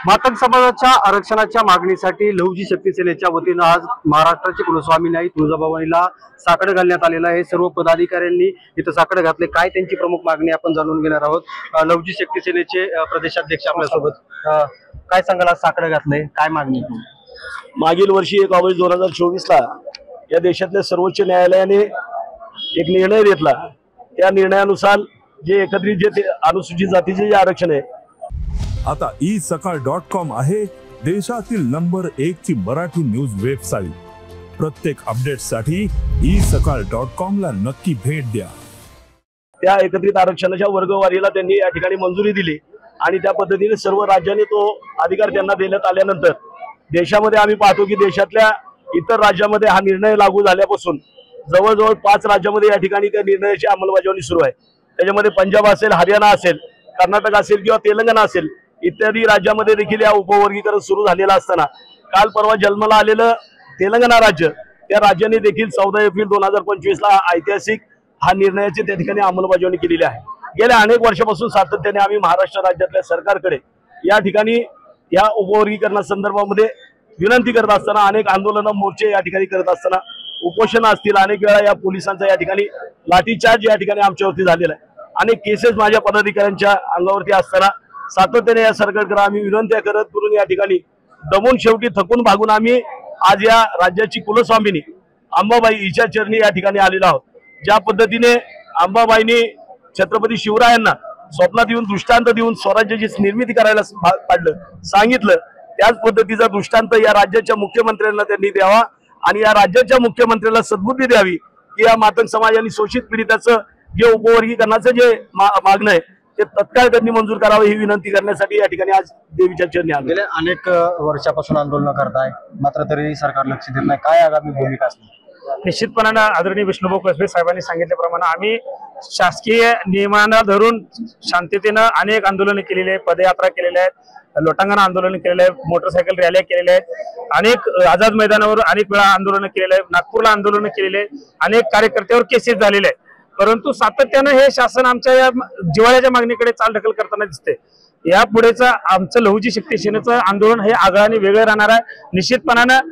मातंग समाजाच्या आरक्षणाच्या मागणीसाठी लहुजी शक्ती सेनेच्या वतीनं आज महाराष्ट्राचे कुलस्वामी न्याय तुळजाभवानीला साकडं घालण्यात आलेलं आहे। सर्व पदाधिकाऱ्यांनी इथं साकडं घातले। काय त्यांची प्रमुख मागणी आपण जाणून घेणार आहोत। लहुजी शक्ती सेनेचे प्रदेशाध्यक्ष आपल्यासोबत, काय सांगाल? आज साकडं घातलंय, काय मागणी? मागील वर्षी 1 ऑगस्ट 2024 ला या देशातल्या सर्वोच्च न्यायालयाने एक निर्णय घेतला। त्या निर्णयानुसार जे एकत्रित जे अनुसूचित जातीचे जे आरक्षण आहे, आता isakal.com आहे देशातील नंबर 1 ची मराठी न्यूज वेबसाईट। प्रत्येक अपडेटसाठी isakal.com ला नक्की भेट द्या। त्या एकत्रित आरक्षणाच्या वर्गवारीला त्यांनी या ठिकाणी मंजुरी दिली आणि त्या पद्धतीने सर्व राज्यांनी तो अधिकार त्यांना देण्यात आल्यानंतर देशामध्ये आम्ही पाहतो की देशातल्या इतर राज्यामध्ये हा निर्णय लागू झाल्यापासून जवळजवळ 5 राज्यामध्ये या ठिकाणी त्या निर्णयाची अंमलबजावणी सुरू आहे। त्याच्यामध्ये पंजाब असेल, हरियाणा असेल, कर्नाटक असेल किंवा तेलंगणा असेल इत्यादी राज्यामध्ये देखील या उपवर्गीकरण सुरू झालेलं असताना काल परवा जन्माला आलेलं तेलंगणा राज्य, त्या राज्याने देखील 14 एप्रिल 2025 ला ऐतिहासिक हा निर्णयाची त्या ठिकाणी अंमलबजावणी केलेली आहे। गेल्या अनेक वर्षापासून सातत्याने आम्ही महाराष्ट्र राज्यातल्या सरकारकडे या ठिकाणी या उपवर्गीकरणासंदर्भामध्ये विनंती करत असताना, अनेक आंदोलन मोर्चे या ठिकाणी करत असताना, उपोषण असतील, अनेक वेळा या पोलिसांचा या ठिकाणी लाठीचार्ज या ठिकाणी आमच्यावरती झालेला आहे। अनेक केसेस माझ्या पदाधिकाऱ्यांच्या अंगावरती असताना सातत्याने या सरकारकडे आम्ही विनंत्या करत करून या ठिकाणी दमून शेवटी थकून भागून आम्ही आज या राज्याची कुलस्वामिनी अंबाबाई हिच्या चरणी या ठिकाणी आलेलो आहोत। ज्या पद्धतीने अंबाबाईंनी छत्रपती शिवरायांना स्वप्नात येऊन दृष्टांत देऊन स्वराज्याची निर्मिती करायला सांगितलं, त्याच पद्धतीचा दृष्टांत या राज्याच्या मुख्यमंत्र्यांना त्यांनी द्यावा आणि या राज्याच्या मुख्यमंत्र्याला सद्बुद्धी द्यावी की या मातंग समाज आणि शोषित पीडिताचं जे उपवर्गीकरणाचं जे मागणं आहे ते तत्काळ त्यांनी मंजूर करावं ही विनंती करण्यासाठी या ठिकाणी आज देवीच्या चरणी आलो। गेल्या अनेक वर्षापासून आंदोलन करताय, मात्र तरी सरकार लक्ष देत नाही। काय आगामी भूमिका असणार? निश्चितपणाने आदरणीय विष्णुभाऊ कसबे साहेबांनी सांगितल्याप्रमाणे आम्ही शासकीय नियमांना धरून शांततेनं अनेक आंदोलन केलेले आहेत, पदयात्रा केलेल्या आहेत, लोटांगण आंदोलन केलेले आहे, मोटरसायकल रॅल्या केलेल्या आहेत, अनेक आझाद मैदानावर अनेक वेळा आंदोलन केलेले आहे, नागपूरला आंदोलन केलेले आहे, अनेक कार्यकर्त्यावर केसेस झालेले आहेत। परंतु सातत्यानं हे शासन आमच्या या जिव्हाळ्याच्या मागणीकडे चालढकल करताना दिसते। यापुढेचं आमचं लहुजी शक्ती सेनेचं आंदोलन हे आगळाने वेगळं राहणार आहे। निश्चितपणानं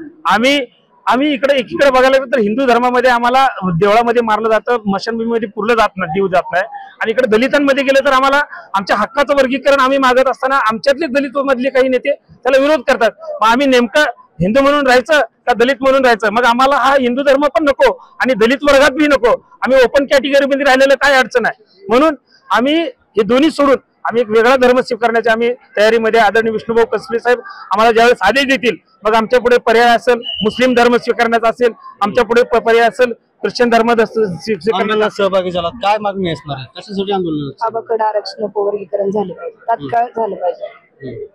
आम्ही एकीकडे बघायला गेलं तर हिंदू धर्मामध्ये आम्हाला देवळामध्ये मारलं जातं, मशानभूमीमध्ये पुरलं जात नाही, जीव जात नाही, आणि इकडे दलितांमध्ये गेलं तर आम्हाला आमच्या हक्काचं वर्गीकरण आम्ही मागत असताना आमच्यातले दलित मधले काही नेते त्याला विरोध करतात। मग आम्ही नेमकं हिंदू म्हणून राहायचं का दलित म्हणून राहायचं? मग आम्हाला हा हिंदू धर्म पण नको आणि दलित वर्गात बी नको, आम्ही ओपन कॅटेगरीमध्ये राहिलेलं काय अडचण आहे? म्हणून आम्ही हे दोन्ही सोडून आम्ही एक वेगळा धर्म स्वीकारण्याची आम्ही तयारीमध्ये। आदरणीय विष्णुभाऊ कसबे साहेब आम्हाला ज्यावेळेस आदेश देतील मग आमच्या पुढे पर्याय असेल मुस्लिम धर्म स्वीकारण्याचा असेल, आमच्या पुढे पर्याय असेल ख्रिश्चन धर्म स्वीकारण्याचा। सहभागी झाला, काय मागणी असणार आहे? कशासाठी आंदोलन? आबाकडे आरक्षण उपवर्गीकरण झालं पाहिजे, तात्काळ झालं पाहिजे।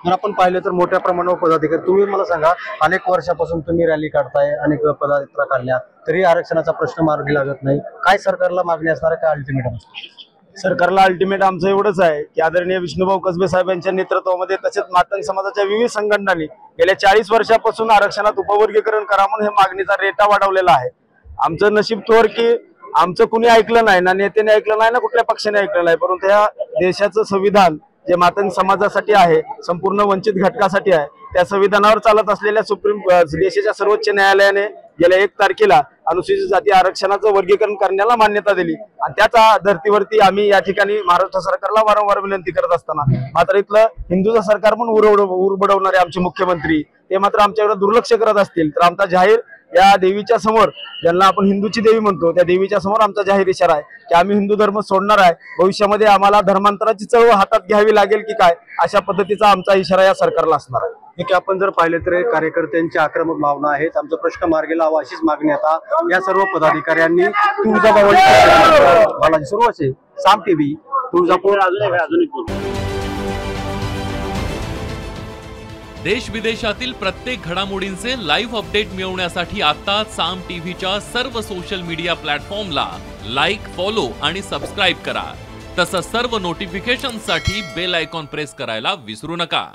तर आपण पाहिलं तर मोठ्या प्रमाणावर पदाधिकारी, तुम्ही मला सांगा, अनेक वर्षापासून तुम्ही रॅली काढताय, अनेक पदयात्रा काढल्या, तरी आरक्षणाचा प्रश्न मार्गी लागत नाही। काय सरकारला मागणी असणार आहे? काय अल्टिमेटम? सरकारला अल्टिमेट आमचं एवढंच आहे की आदरणीय विष्णुभाऊ कसबे साहेबांच्या नेतृत्वामध्ये तसेच मातंग समाजाच्या विविध संघटनांनी गेल्या 40 वर्षापासून आरक्षणात उपवर्गीकरण करा म्हणून हे मागणीचा रेटा वाढवलेला आहे। आमचं नशीब तोवर की आमचं कुणी ऐकलं नाही ना, नेत्याने ऐकलं नाही ना, कुठल्या पक्षाने ऐकलं नाही, परंतु या देशाचं संविधान जे मातंग समाजासाठी आहे, संपूर्ण वंचित घटकासाठी आहे, त्या संविधानावर चालत असलेल्या देशाच्या सर्वोच्च न्यायालयाने गेल्या 1 तारखेला अनुसूचित जाती आरक्षणाचं वर्गीकरण करण्याला मान्यता दिली आणि त्याच धर्तीवरती आम्ही या ठिकाणी महाराष्ट्र सरकारला वारंवार विनंती करत असताना मात्र इथलं हिंदूचं सरकार पण उरबडवणारे आमचे मुख्यमंत्री ते मात्र आमच्याकडे दुर्लक्ष करत असतील तर आमचा जाहीर या देवीच्या समोर, ज्यांना आपण हिंदूची देवी म्हणतो, त्या देवीच्या समोर आमचा जाहीर इशारा आहे की आम्ही हिंदू धर्म सोडणार आहे। भविष्यामध्ये आम्हाला धर्मांतराची चळवळ हातात घ्यावी लागेल की काय, अशा पद्धतीचा आमचा इशारा या सरकारला असणार आहे। ठीक आहे, आपण जर पाहिलं तर कार्यकर्त्यांची आक्रमक भावना आहेत, आमचा प्रश्न मार्गी लावा अशीच मागणी आता या सर्व पदाधिकाऱ्यांनी तुळजाभवानी सुरुवात साम टीव्ही तुळजापूर। देश विदेशातील प्रत्येक घडामोडींचे लाईव्ह अपडेट मिळवण्यासाठी आता साम टीव्हीच्या सर्व सोशल मीडिया प्लॅटफॉर्मला लाईक, फॉलो आणि सबस्क्राईब करा। तसंच सर्व नोटिफिकेशनसाठी बेल आयकॉन प्रेस करायला विसरू नका।